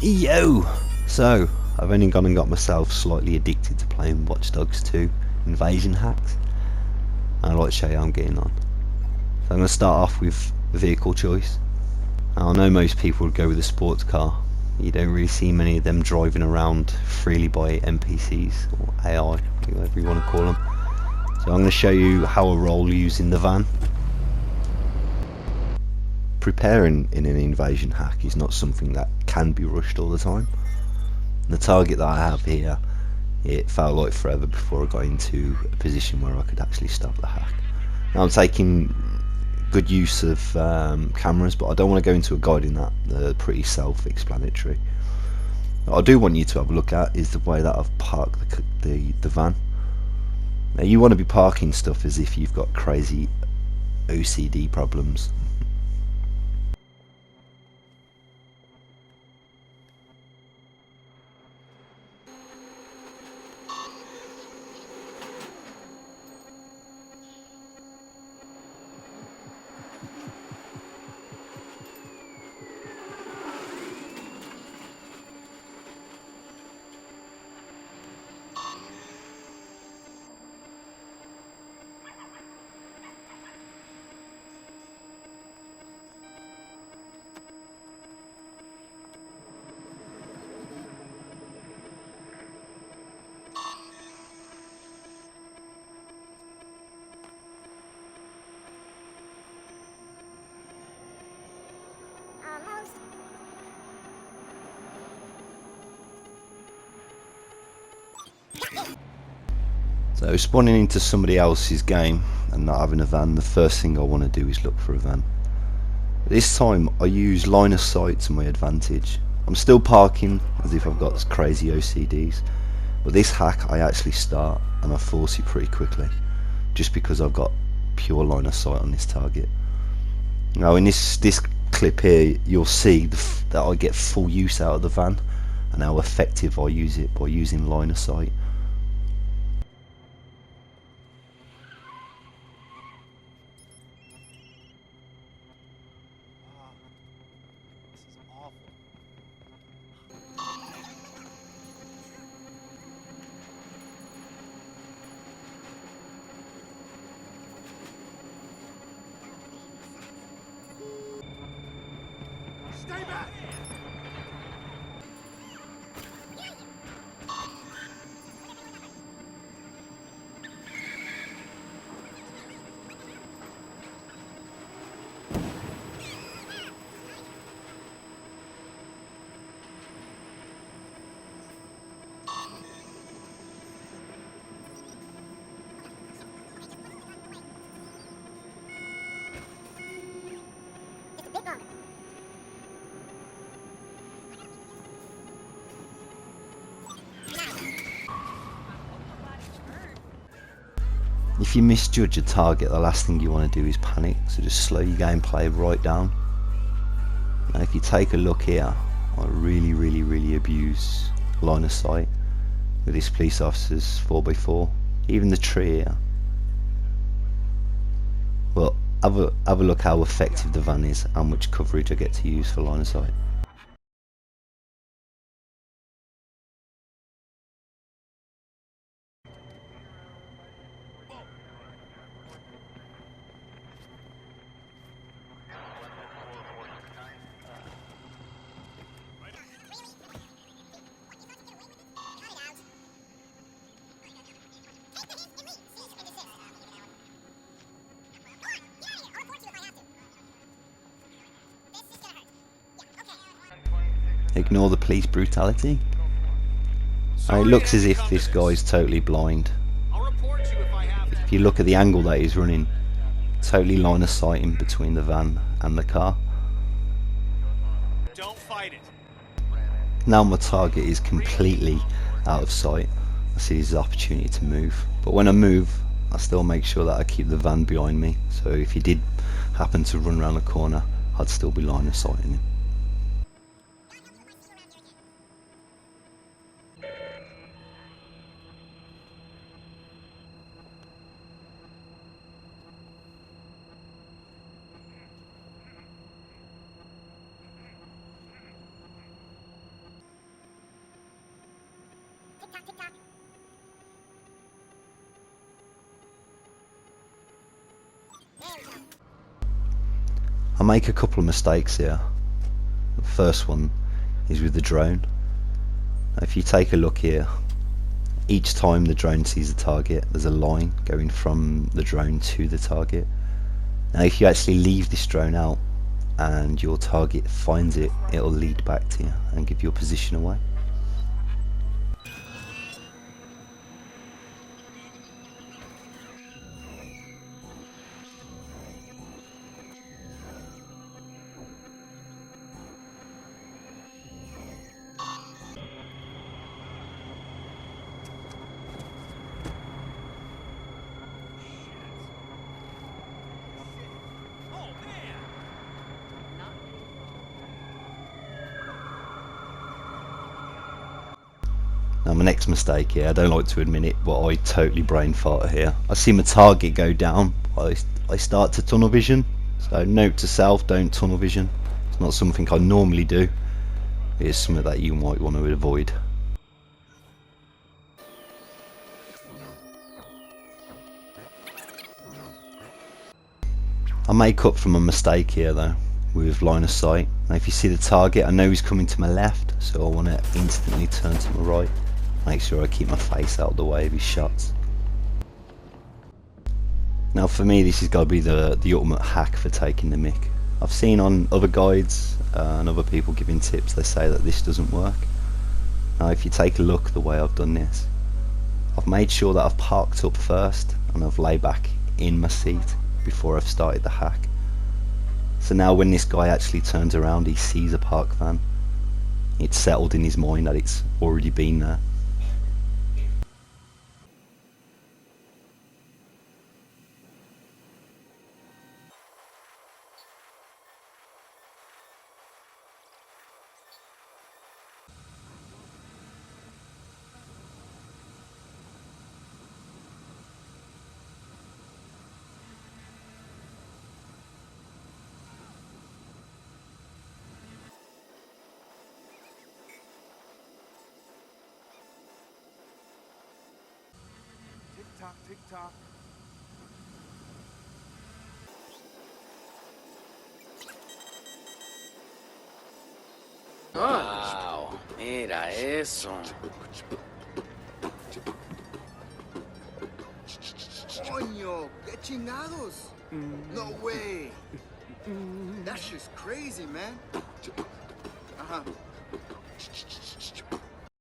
Yo! So, I've only gone and got myself slightly addicted to playing Watch Dogs 2 Invasion Hacks. And I'd like to show you how I'm getting on. So I'm going to start off with vehicle choice. Now, I know most people would go with a sports car. You don't really see many of them driving around freely by NPCs or AI, whatever you want to call them. So I'm going to show you how I roll using the van. Preparing in an invasion hack is not something that can be rushed all the time. The target that I have here, it felt like forever before I got into a position where I could actually stop the hack. Now I'm taking good use of cameras, but I don't want to go into a guide in that. They're pretty self-explanatory. What I do want you to have a look at is the way that I've parked the van. Now you want to be parking stuff as if you've got crazy OCD problems. So spawning into somebody else's game and not having a van, the first thing I want to do is look for a van. This time I use line of sight to my advantage. I'm still parking as if I've got crazy OCDs, but this hack I actually start and I force it pretty quickly, just because I've got pure line of sight on this target. Now in this clip here you'll see that I get full use out of the van and how effective I use it by using line of sight. Stay back! If you misjudge a target, the last thing you want to do is panic, so just slow your gameplay right down. Now if you take a look here, I really abuse line of sight with this police officer's 4x4, even the tree here. Well, have a look how effective the van is, how much coverage I get to use for line of sight. Ignore the police brutality. And it looks as if this guy's totally blind. If you look at the angle that he's running, totally line of sight in between the van and the car. Don't fight it. Now my target is completely out of sight. I see his opportunity to move, but when I move I still make sure that I keep the van behind me, so if he did happen to run around the corner I'd still be line of sight in him. I make a couple of mistakes here. The first one is with the drone. If you take a look here, each time the drone sees a target, there's a line going from the drone to the target. Now if you actually leave this drone out and your target finds it, it'll lead back to you and give your position away. Now my next mistake here, I don't like to admit it, but I totally brain fart here. I see my target go down, I start to tunnel vision. So note to self, don't tunnel vision. It's not something I normally do. It's something that you might want to avoid. I make up from a mistake here though, with line of sight. Now if you see the target, I know he's coming to my left, so I want to instantly turn to my right. Make sure I keep my face out of the way of his shots. Now for me this has got to be the ultimate hack for taking the mick. I've seen on other guides and other people giving tips, they say that this doesn't work. Now if you take a look the way I've done this, I've made sure that I've parked up first and I've laid back in my seat before I've started the hack. So now when this guy actually turns around, he sees a park van. It's settled in his mind that it's already been there. Tick tock, tick tock. Wow, mira eso. Coño, qué chingados. No way. That shit's crazy, man. Uh-huh.